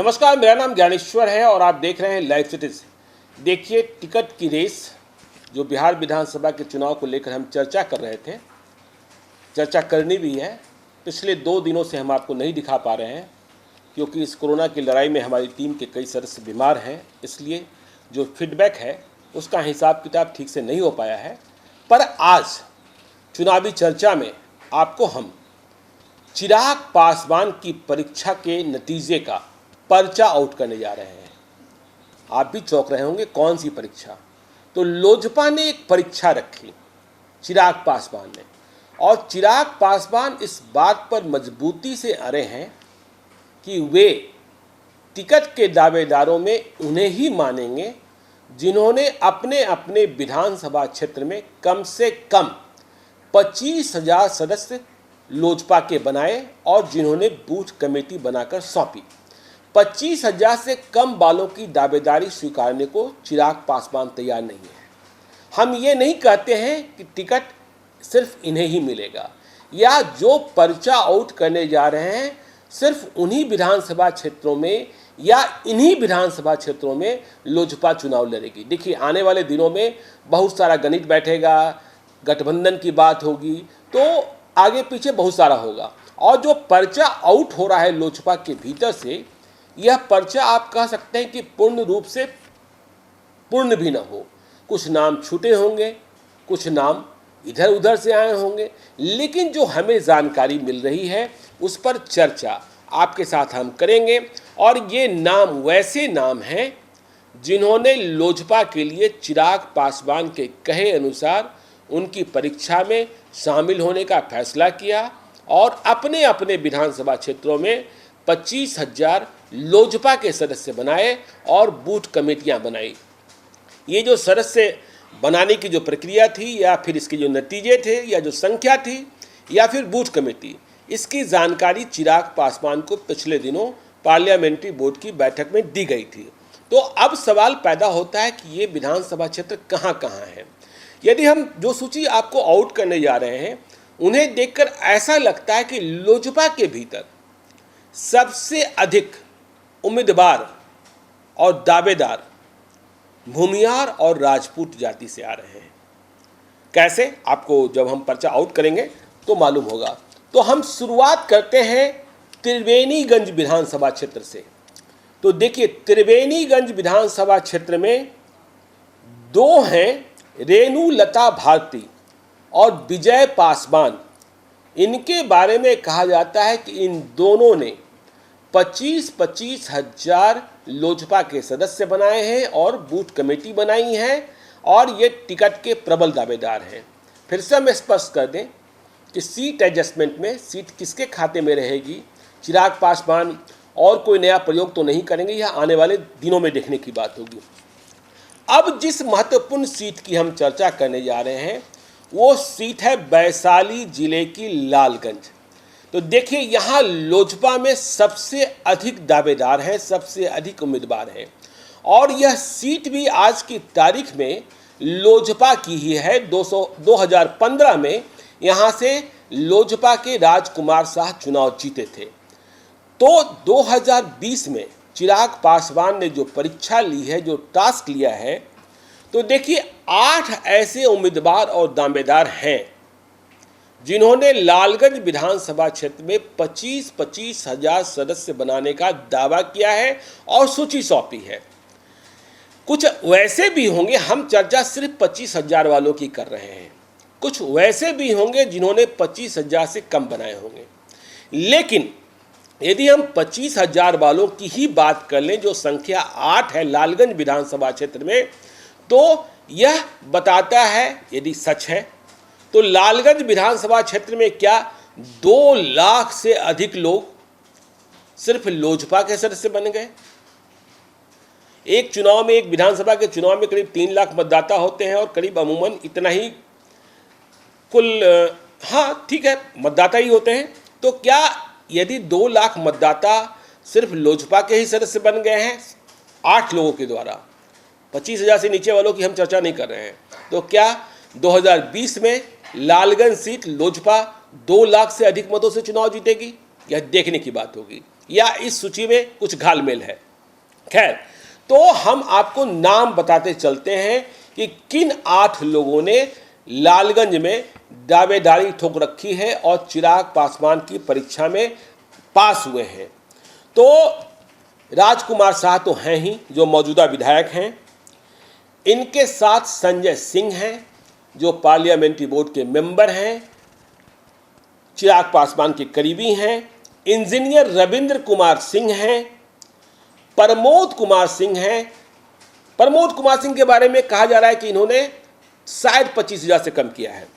नमस्कार, मेरा नाम ज्ञानेश्वर है और आप देख रहे हैं लाइव सिटीज। देखिए, टिकट की रेस जो बिहार विधानसभा के चुनाव को लेकर हम चर्चा कर रहे थे, चर्चा करनी भी है। पिछले 2 दिनों से हम आपको नहीं दिखा पा रहे हैं क्योंकि इस कोरोना की लड़ाई में हमारी टीम के कई सदस्य बीमार हैं, इसलिए जो फीडबैक है उसका हिसाब किताब ठीक से नहीं हो पाया है। पर आज चुनावी चर्चा में आपको हम चिराग पासवान की परीक्षा के नतीजे का पर्चा आउट करने जा रहे हैं। आप भी चौंक रहे होंगे, कौन सी परीक्षा? तो लोजपा ने एक परीक्षा रखी चिराग पासवान ने, और चिराग पासवान इस बात पर मजबूती से अड़े हैं कि वे टिकट के दावेदारों में उन्हें ही मानेंगे जिन्होंने अपने अपने विधानसभा क्षेत्र में कम से कम 25,000 सदस्य लोजपा के बनाए और जिन्होंने बूथ कमेटी बनाकर सौंपी। 25,000 से कम वालों की दावेदारी स्वीकारने को चिराग पासवान तैयार नहीं है। हम ये नहीं कहते हैं कि टिकट सिर्फ इन्हें ही मिलेगा या जो पर्चा आउट करने जा रहे हैं सिर्फ उन्हीं विधानसभा क्षेत्रों में या इन्हीं विधानसभा क्षेत्रों में लोजपा चुनाव लड़ेगी। देखिए, आने वाले दिनों में बहुत सारा गणित बैठेगा, गठबंधन की बात होगी, तो आगे पीछे बहुत सारा होगा। और जो पर्चा आउट हो रहा है लोजपा के भीतर से, यह पर्चा आप कह सकते हैं कि पूर्ण रूप से पूर्ण भी न हो। कुछ नाम छूटे होंगे, कुछ नाम इधर उधर से आए होंगे, लेकिन जो हमें जानकारी मिल रही है उस पर चर्चा आपके साथ हम करेंगे। और ये नाम वैसे नाम हैं जिन्होंने लोजपा के लिए चिराग पासवान के कहे अनुसार उनकी परीक्षा में शामिल होने का फैसला किया और अपने अपने विधानसभा क्षेत्रों में 25,000 लोजपा के सदस्य बनाए और बूथ कमेटियां बनाई। ये जो सदस्य बनाने की जो प्रक्रिया थी या फिर इसके जो नतीजे थे या जो संख्या थी या फिर बूथ कमेटी, इसकी जानकारी चिराग पासवान को पिछले दिनों पार्लियामेंट्री बोर्ड की बैठक में दी गई थी। तो अब सवाल पैदा होता है कि ये विधानसभा क्षेत्र कहाँ कहाँ है। यदि हम जो सूची आपको आउट करने जा रहे हैं उन्हें देखकर ऐसा लगता है कि लोजपा के भीतर सबसे अधिक उम्मीदवार और दावेदार भूमियार और राजपूत जाति से आ रहे हैं। कैसे, आपको जब हम पर्चा आउट करेंगे तो मालूम होगा। तो हम शुरुआत करते हैं त्रिवेणीगंज विधानसभा क्षेत्र से। तो देखिए, त्रिवेणीगंज विधानसभा क्षेत्र में 2 हैं, रेणु लता भारती और विजय पासवान। इनके बारे में कहा जाता है कि इन दोनों ने 25-25 हजार लोजपा के सदस्य बनाए हैं और बूथ कमेटी बनाई है और ये टिकट के प्रबल दावेदार हैं। फिर से हम स्पष्ट कर दें कि सीट एडजस्टमेंट में सीट किसके खाते में रहेगी, चिराग पासवान और कोई नया प्रयोग तो नहीं करेंगे, यह आने वाले दिनों में देखने की बात होगी। अब जिस महत्वपूर्ण सीट की हम चर्चा करने जा रहे हैं वो सीट है वैशाली जिले की लालगंज। तो देखिए, यहाँ लोजपा में सबसे अधिक दावेदार हैं, सबसे अधिक उम्मीदवार हैं और यह सीट भी आज की तारीख में लोजपा की ही है। 2015 में यहाँ से लोजपा के राजकुमार शाह चुनाव जीते थे। तो 2020 में चिराग पासवान ने जो परीक्षा ली है, जो टास्क लिया है, तो देखिए 8 ऐसे उम्मीदवार और दावेदार हैं जिन्होंने लालगंज विधानसभा क्षेत्र में 25-25 हजार सदस्य बनाने का दावा किया है और सूची सौंपी है। कुछ वैसे भी होंगे, हम चर्चा सिर्फ 25,000 वालों की कर रहे हैं, कुछ वैसे भी होंगे जिन्होंने 25,000 से कम बनाए होंगे। लेकिन यदि हम 25,000 वालों की ही बात कर लें, जो संख्या 8 है लालगंज विधानसभा क्षेत्र में, तो यह बताता है, यदि सच है तो लालगंज विधानसभा क्षेत्र में क्या 2 लाख से अधिक लोग सिर्फ लोजपा के सदस्य बन गए। एक चुनाव में, एक विधानसभा के चुनाव में करीब 3 लाख मतदाता होते हैं और करीब अमूमन इतना ही कुल, हाँ ठीक है, मतदाता ही होते हैं। तो क्या यदि 2 लाख मतदाता सिर्फ लोजपा के ही सदस्य बन गए हैं 8 लोगों के द्वारा, 25,000 से नीचे वालों की हम चर्चा नहीं कर रहे हैं, तो क्या 2020 में लालगंज सीट लोजपा 2 लाख से अधिक मतों से चुनाव जीतेगी? यह देखने की बात होगी, या इस सूची में कुछ घालमेल है। खैर, तो हम आपको नाम बताते चलते हैं कि किन 8 लोगों ने लालगंज में दावेदारी ठोक रखी है और चिराग पासवान की परीक्षा में पास हुए हैं। तो राजकुमार शाह तो हैं ही, जो मौजूदा विधायक हैं। इनके साथ संजय सिंह हैं, जो पार्लियामेंट्री बोर्ड के मेंबर हैं, चिराग पासवान के करीबी हैं। इंजीनियर रविंद्र कुमार सिंह हैं, प्रमोद कुमार सिंह हैं। प्रमोद कुमार सिंह के बारे में कहा जा रहा है कि इन्होंने शायद 25,000 से कम किया है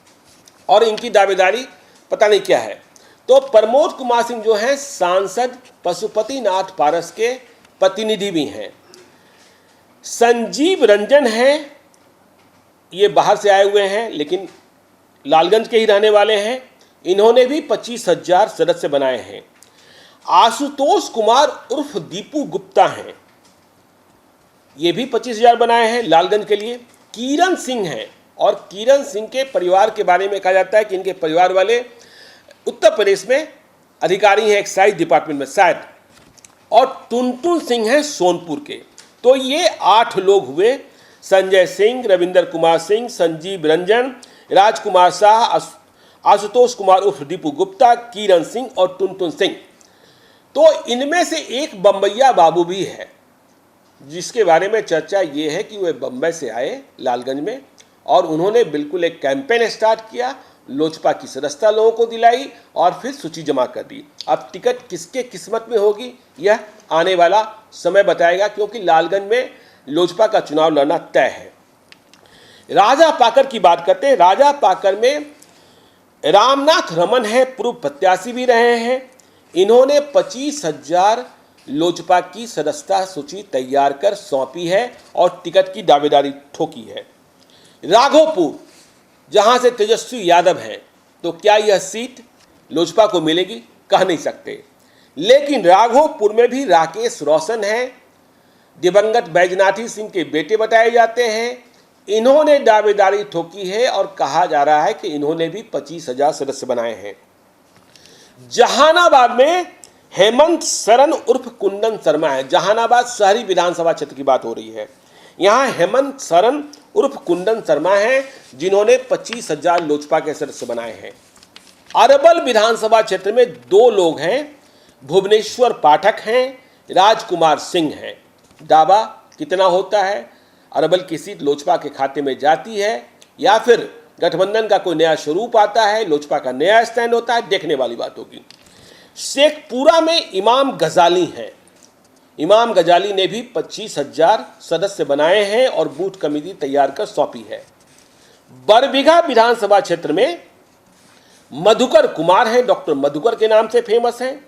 और इनकी दावेदारी पता नहीं क्या है। तो प्रमोद कुमार सिंह जो हैं सांसद पशुपतिनाथ पारस के प्रतिनिधि भी हैं। संजीव रंजन हैं, ये बाहर से आए हुए हैं लेकिन लालगंज के ही रहने वाले हैं। इन्होंने भी 25,000 सदस्य बनाए हैं। आशुतोष कुमार उर्फ दीपू गुप्ता हैं, ये भी 25,000 बनाए हैं लालगंज के लिए। किरण सिंह हैं, और किरण सिंह के परिवार के बारे में कहा जाता है कि इनके परिवार वाले उत्तर प्रदेश में अधिकारी हैं एक्साइज डिपार्टमेंट में शायद। और टुनटुन सिंह हैं सोनपुर के। तो ये 8 लोग हुए, संजय सिंह, रविंद्र कुमार सिंह, संजीव रंजन, राजकुमार शाह, आशुतोष कुमार उर्फ दीपू गुप्ता, किरण सिंह और टुनटुन सिंह। तो इनमें से एक बम्बैया बाबू भी है, जिसके बारे में चर्चा ये है कि वे बम्बई से आए लालगंज में और उन्होंने बिल्कुल एक कैंपेन स्टार्ट किया, लोजपा की सदस्यता लोगों को दिलाई और फिर सूची जमा कर दी। अब टिकट किसके किस्मत में होगी यह आने वाला समय बताएगा, क्योंकि लालगंज में लोजपा का चुनाव लड़ना तय है। राजा पाकर की बात करते हैं। राजा पाकर में रामनाथ रमन है, पूर्व प्रत्याशी भी रहे हैं। इन्होंने 25,000 लोजपा की सदस्यता सूची तैयार कर सौंपी है और टिकट की दावेदारी ठोकी है। राघोपुर, जहां से तेजस्वी यादव हैं, तो क्या यह सीट लोजपा को मिलेगी कह नहीं सकते, लेकिन राघोपुर में भी राकेश रोशन हैं, दिवंगत बैजनाथी सिंह के बेटे बताए जाते हैं। इन्होंने दावेदारी ठोकी है और कहा जा रहा है कि इन्होंने भी 25,000 सदस्य बनाए हैं। जहानाबाद में हेमंत सरन उर्फ कुंदन शर्मा है। जहानाबाद शहरी विधानसभा क्षेत्र की बात हो रही है। यहाँ हेमंत सरन उर्फ कुंदन शर्मा हैं, जिन्होंने 25,000 लोजपा के सदस्य बनाए हैं। अरवल विधानसभा क्षेत्र में 2 लोग हैं, भुवनेश्वर पाठक हैं, राजकुमार सिंह हैं। दावा कितना होता है, अरवल की सीट लोजपा के खाते में जाती है या फिर गठबंधन का कोई नया स्वरूप आता है, लोजपा का नया स्टैंड होता है, देखने वाली बात होगी। शेखपुरा में इमाम गजाली हैं। इमाम गजाली ने भी 25,000 सदस्य बनाए हैं और बूथ कमेटी तैयार कर सौंपी है। बरबीघा विधानसभा क्षेत्र में मधुकर कुमार हैं, डॉक्टर मधुकर के नाम से फेमस हैं।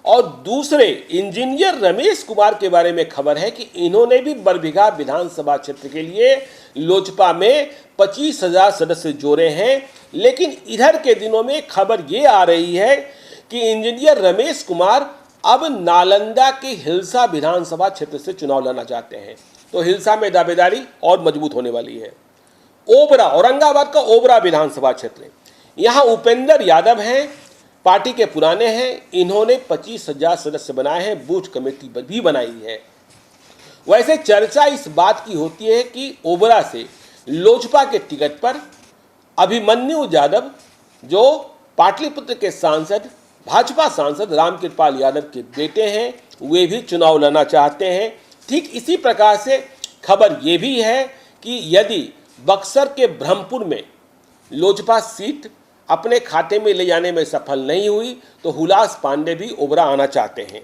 और दूसरे इंजीनियर रमेश कुमार के बारे में खबर है कि इन्होंने भी बरबीघा विधानसभा क्षेत्र के लिए लोजपा में 25,000 सदस्य जोड़े हैं। लेकिन इधर के दिनों में खबर ये आ रही है कि इंजीनियर रमेश कुमार अब नालंदा के हिलसा विधानसभा क्षेत्र से चुनाव लड़ना चाहते हैं। तो हिलसा में दावेदारी और मजबूत होने वाली है। ओबरा, औरंगाबाद का ओबरा विधानसभा क्षेत्र, यहाँ उपेंद्र यादव हैं, पार्टी के पुराने हैं। इन्होंने 25,000 सदस्य बनाए हैं, बूथ कमेटी भी बनाई है। वैसे चर्चा इस बात की होती है कि ओबरा से लोजपा के टिकट पर अभिमन्यु यादव, जो पाटलिपुत्र के सांसद, भाजपा सांसद रामकृपाल यादव के बेटे हैं, वे भी चुनाव लड़ना चाहते हैं। ठीक इसी प्रकार से खबर ये भी है कि यदि बक्सर के ब्रह्मपुर में लोजपा सीट अपने खाते में ले जाने में सफल नहीं हुई तो हुलास पांडे भी ओबरा आना चाहते हैं।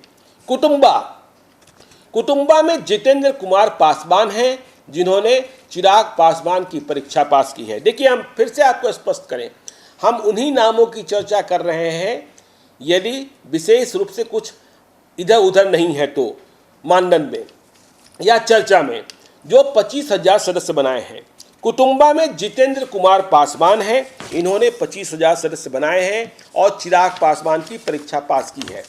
कुटुंबा में जितेंद्र कुमार पासवान हैं, जिन्होंने चिराग पासवान की परीक्षा पास की है। देखिए, हम फिर से आपको स्पष्ट करें, हम उन्हीं नामों की चर्चा कर रहे हैं यदि विशेष रूप से कुछ इधर उधर नहीं है तो मानदंड में या चर्चा में, जो 25,000 सदस्य बनाए हैं। कुटुंबा में जितेंद्र कुमार पासवान हैं, इन्होंने 25,000 सदस्य बनाए हैं और चिराग पासवान की परीक्षा पास की है।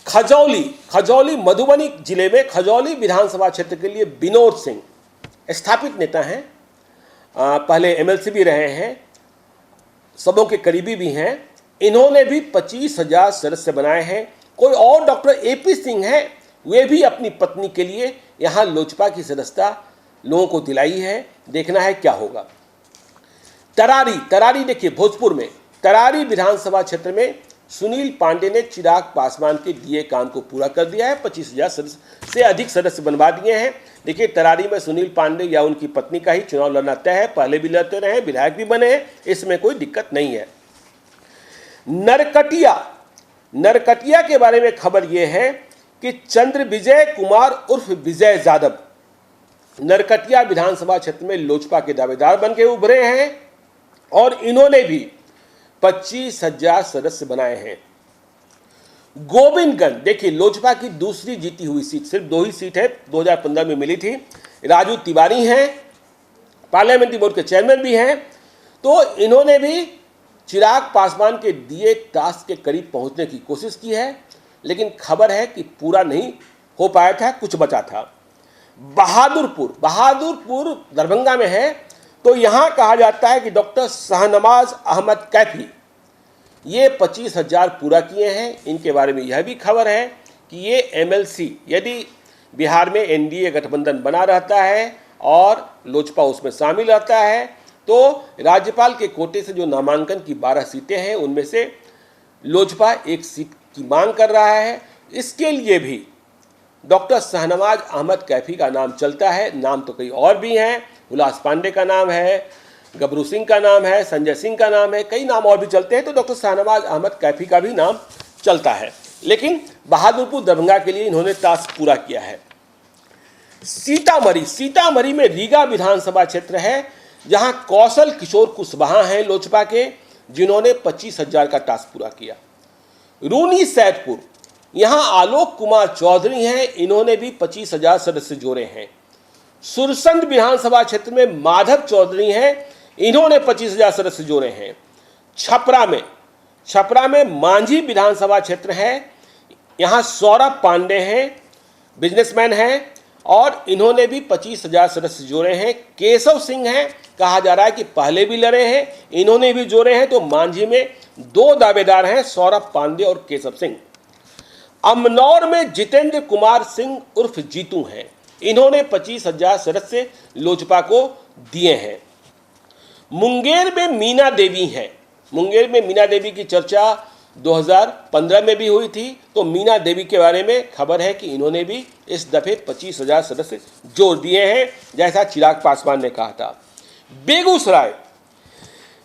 खजौली मधुबनी जिले में खजौली विधानसभा क्षेत्र के लिए विनोद सिंह स्थापित नेता हैं, पहले एमएलसी भी रहे हैं, सबों के करीबी भी हैं। इन्होंने भी 25,000 सदस्य बनाए हैं। कोई और डॉक्टर एपी सिंह हैं, वे भी अपनी पत्नी के लिए यहाँ लोजपा की सदस्यता लोगों को दिलाई है। देखना है क्या होगा। तरारी देखिए, भोजपुर में तरारी विधानसभा क्षेत्र में सुनील पांडे ने चिराग पासवान के दिए काम को पूरा कर दिया है। 25,000 सदस्य से अधिक सदस्य बनवा दिए हैं। देखिए, तरारी में सुनील पांडे या उनकी पत्नी का ही चुनाव लड़ना तय है। पहले भी लड़ते रहे, विधायक भी बने हैं, इसमें कोई दिक्कत नहीं है। नरकटिया के बारे में खबर यह है कि चंद्र विजय कुमार उर्फ विजय यादव नरकटिया विधानसभा क्षेत्र में लोजपा के दावेदार बन के उभरे हैं और इन्होंने भी 25,000 सदस्य बनाए हैं। गोविंदगंज देखिए, लोजपा की दूसरी जीती हुई सीट, सिर्फ 2 ही सीट है, 2015 में मिली थी। राजू तिवारी हैं, पार्लियामेंट्री बोर्ड के चेयरमैन भी हैं। तो इन्होंने भी चिराग पासवान के दिए टास्क के करीब पहुंचने की कोशिश की है, लेकिन खबर है कि पूरा नहीं हो पाया था, कुछ बचा था। बहादुरपुर दरभंगा में है। तो यहाँ कहा जाता है कि डॉक्टर शाहनवाज अहमद कैफी ये 25,000 पूरा किए हैं। इनके बारे में यह भी खबर है कि ये MLC, यदि बिहार में NDA गठबंधन बना रहता है और लोजपा उसमें शामिल रहता है, तो राज्यपाल के कोटे से जो नामांकन की 12 सीटें हैं, उनमें से लोजपा 1 सीट की मांग कर रहा है। इसके लिए भी डॉक्टर शाहनवाज अहमद कैफी का नाम चलता है। नाम तो कई और भी हैं, हुलास पांडे का नाम है, गबरू सिंह का नाम है, संजय सिंह का नाम है, कई नाम और भी चलते हैं। तो डॉक्टर शाहनवाज अहमद कैफी का भी नाम चलता है, लेकिन बहादुरपुर दरभंगा के लिए इन्होंने टास्क पूरा किया है। सीतामढ़ी में रीगा विधानसभा क्षेत्र है, जहां कौशल किशोर कुशवाहा हैं लोजपा के, जिन्होंने 25,000 का टास्क पूरा किया। रूनी सैदपुर, यहां आलोक कुमार चौधरी हैं, इन्होंने भी 25,000 सदस्य जोड़े हैं। सुरसंड विधानसभा क्षेत्र में माधव चौधरी हैं, इन्होंने 25,000 सदस्य जोड़े हैं। छपरा में मांझी विधानसभा क्षेत्र है, यहां सौरभ पांडे हैं, बिजनेसमैन हैं और इन्होंने भी 25,000 सदस्य जोड़े हैं। केशव सिंह हैं, कहा जा रहा है कि पहले भी लड़े हैं, इन्होंने भी जोड़े हैं। तो मांझी में 2 दावेदार हैं, सौरभ पांडे और केशव सिंह। अमनौर में जितेंद्र कुमार सिंह उर्फ जीतू हैं, इन्होंने 25,000 सदस्य लोजपा को दिए हैं। मुंगेर में मीना देवी हैं। मुंगेर में मीना देवी की चर्चा 2015 में भी हुई थी। तो मीना देवी के बारे में खबर है कि इन्होंने भी इस दफे 25,000 सदस्य जोड़ दिए हैं, जैसा चिराग पासवान ने कहा था।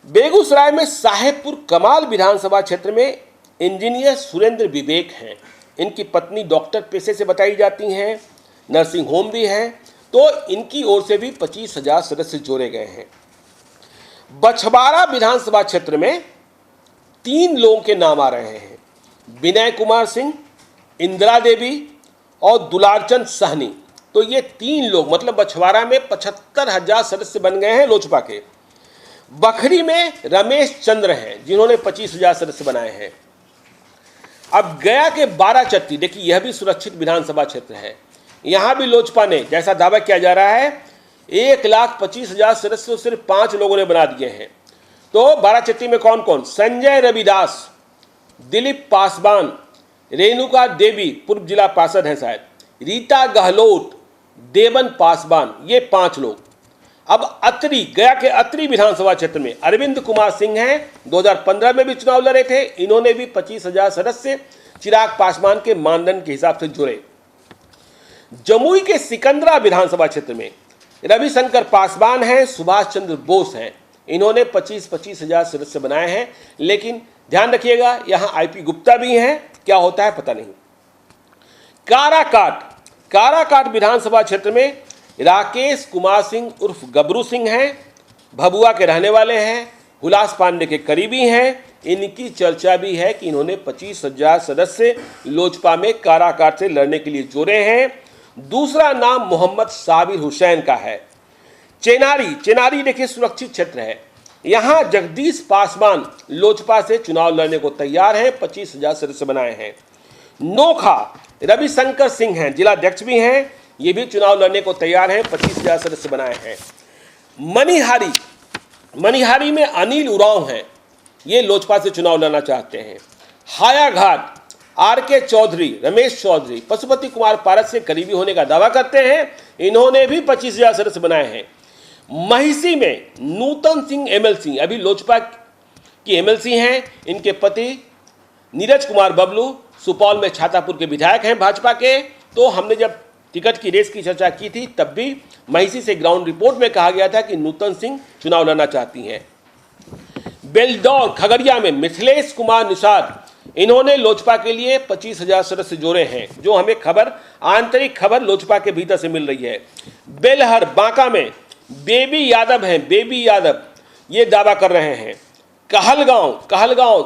बेगूसराय में साहेबपुर कमाल विधानसभा क्षेत्र में इंजीनियर सुरेंद्र विवेक हैं। इनकी पत्नी डॉक्टर पेशे से बताई जाती हैं, नर्सिंग होम भी है। तो इनकी ओर से भी 25,000 सदस्य जोड़े गए हैं। बछवाड़ा विधानसभा क्षेत्र में 3 लोगों के नाम आ रहे हैं, विनय कुमार सिंह, इंदिरा देवी और दुलारचंद सहनी। तो ये 3 लोग, मतलब बछवाड़ा में 75,000 सदस्य बन गए हैं लोजपा के। बखरी में रमेश चंद्र हैं, जिन्होंने 25,000 सदस्य बनाए हैं। अब गया के 12 देखिए, यह भी सुरक्षित विधानसभा क्षेत्र है। यहां भी लोजपा ने, जैसा दावा किया जा रहा है, 1,25,000 सदस्य सिर्फ 5 लोगों ने बना दिए हैं। तो 12 में कौन कौन? संजय रविदास, दिलीप पासवान, रेणुका देवी, पूर्व जिला पार्षद हैं शायद, रीता गहलोत, देवन पासवान, ये 5 लोग। अब अतरी, गया के अतरी विधानसभा क्षेत्र में अरविंद कुमार सिंह हैं, 2015 में भी चुनाव लड़े थे, इन्होंने भी 25,000 सदस्य चिराग पासवान के मानदंड के हिसाब से जुड़े। जमुई के सिकंदरा विधानसभा क्षेत्र में रविशंकर पासवान हैं, सुभाष चंद्र बोस हैं, इन्होंने 25,000 सदस्य बनाए हैं। लेकिन ध्यान रखिएगा, यहां IP गुप्ता भी हैं, क्या होता है पता नहीं। काराकाट विधानसभा क्षेत्र में राकेश कुमार सिंह उर्फ गबरू सिंह हैं, भभुआ के रहने वाले हैं, हुलास पांडे के करीबी हैं। इनकी चर्चा भी है कि इन्होंने 25,000 सदस्य लोजपा में काराकाट से लड़ने के लिए जोड़े हैं। दूसरा नाम मोहम्मद साबिर हुसैन का है। चेनारी देखिए सुरक्षित क्षेत्र है, यहां जगदीश पासवान लोजपा से चुनाव लड़ने को तैयार हैं, 25,000 सदस्य बनाए हैं। नोखा रविशंकर सिंह हैं, जिलाध्यक्ष भी हैं, ये भी चुनाव लड़ने को तैयार हैं, 25,000 सदस्य बनाए हैं। मनिहारी में अनिल उरांव हैं, ये लोजपा से चुनाव लड़ना चाहते हैं। हायाघाट आर.के. चौधरी, रमेश चौधरी पशुपति कुमार पारस से करीबी होने का दावा करते हैं। इन्होंने भी 25,000 सदस्य बनाए हैं। महिषी में नूतन सिंह एमएलसी अभी लोजपा की एमएलसी हैं। इनके पति नीरज कुमार बबलू सुपौल में छातापुर के विधायक हैं भाजपा के। तो हमने जब टिकट की रेस की चर्चा की थी तब भी महिषी से ग्राउंड रिपोर्ट में कहा गया था कि नूतन सिंह चुनाव लड़ना चाहती हैं। बेलदौर खगड़िया में मिथिलेश कुमार निषाद, इन्होंने लोजपा के लिए 25,000 सदस्य जोड़े हैं, जो हमें खबर आंतरिक खबर लोजपा के भीतर से मिल रही है। बेलहर बांका में बेबी यादव हैं, बेबी यादव ये दावा कर रहे हैं। कहलगांव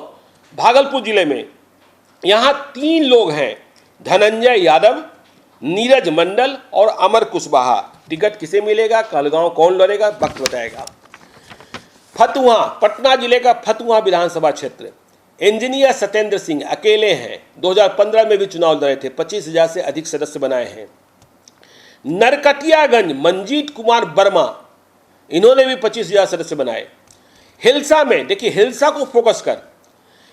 भागलपुर जिले में यहाँ 3 लोग हैं, धनंजय यादव, नीरज मंडल और अमर कुशवाहा। टिकट किसे मिलेगा, कहलगांव कौन लड़ेगा, वक्त बताएगा। फतुहा, पटना जिले का फतुहा विधानसभा क्षेत्र, इंजीनियर सत्येंद्र सिंह अकेले हैं। 2015 में भी चुनाव लड़े थे, 25,000 से अधिक सदस्य बनाए हैं। नरकटियागंज मंजीत कुमार वर्मा, इन्होंने भी 25,000 सदस्य बनाए। हिलसा में देखिए, हिलसा को फोकस कर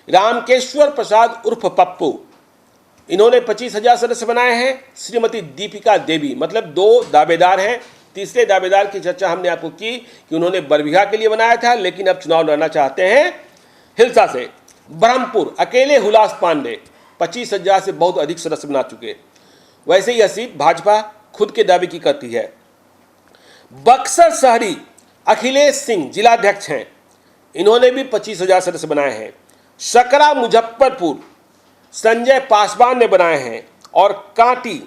रामकेश्वर प्रसाद उर्फ पप्पू, इन्होंने 25,000 सदस्य बनाए हैं। श्रीमती दीपिका देवी, मतलब 2 दावेदार हैं। तीसरे दावेदार की चर्चा हमने आपको की कि उन्होंने बरबीघा के लिए बनाया था, लेकिन अब चुनाव लड़ना चाहते हैं हिलसा से। ब्रह्मपुर अकेले हुलास पांडे 25,000 से बहुत अधिक सदस्य बना चुके। वैसे ही यह सीट भाजपा खुद के दावे की करती है। बक्सर शहरी अखिलेश सिंह जिलाध्यक्ष हैं, इन्होंने भी 25,000 सदस्य बनाए हैं। सकरा मुजफ्फरपुर संजय पासवान ने बनाए हैं और कांटी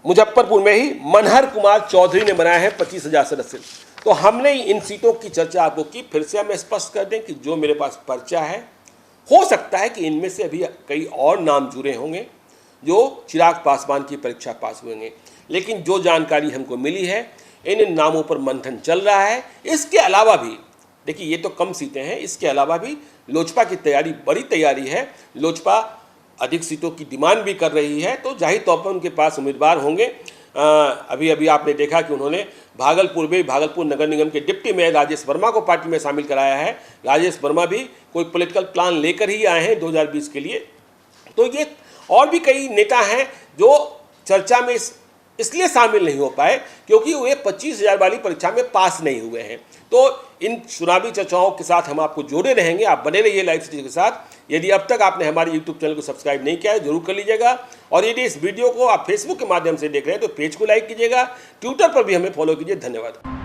मुजफ्फरपुर में ही मनहर कुमार चौधरी ने बनाए हैं 25,000 सदस्य। तो हमने इन सीटों की चर्चा आपको की। फिर से हम स्पष्ट कर दें कि जो मेरे पास पर्चा है, हो सकता है कि इनमें से अभी कई और नाम जुड़े होंगे जो चिराग पासवान की परीक्षा पास हुएंगे, लेकिन जो जानकारी हमको मिली है इन नामों पर मंथन चल रहा है। इसके अलावा भी देखिए, ये तो कम सीटें हैं, इसके अलावा भी लोजपा की तैयारी बड़ी तैयारी है। लोजपा अधिक सीटों की डिमांड भी कर रही है, तो जाहिर तौर पर उनके पास उम्मीदवार होंगे। अभी आपने देखा कि उन्होंने भागलपुर नगर निगम के डिप्टी मेयर राजेश वर्मा को पार्टी में शामिल कराया है। राजेश वर्मा भी कोई पॉलिटिकल प्लान लेकर ही आए हैं 2020 के लिए। तो ये और भी कई नेता हैं जो चर्चा में इसलिए शामिल नहीं हो पाए क्योंकि वे 25,000 वाली परीक्षा में पास नहीं हुए हैं। तो इन चुनावी चर्चाओं के साथ हम आपको जोड़े रहेंगे। आप बने रहिए लाइव सिटी के साथ। यदि अब तक आपने हमारे यूट्यूब चैनल को सब्सक्राइब नहीं किया है, जरूर कर लीजिएगा। और यदि इस वीडियो को आप फेसबुक के माध्यम से देख रहे हैं तो पेज को लाइक कीजिएगा। ट्विटर पर भी हमें फॉलो कीजिए। धन्यवाद।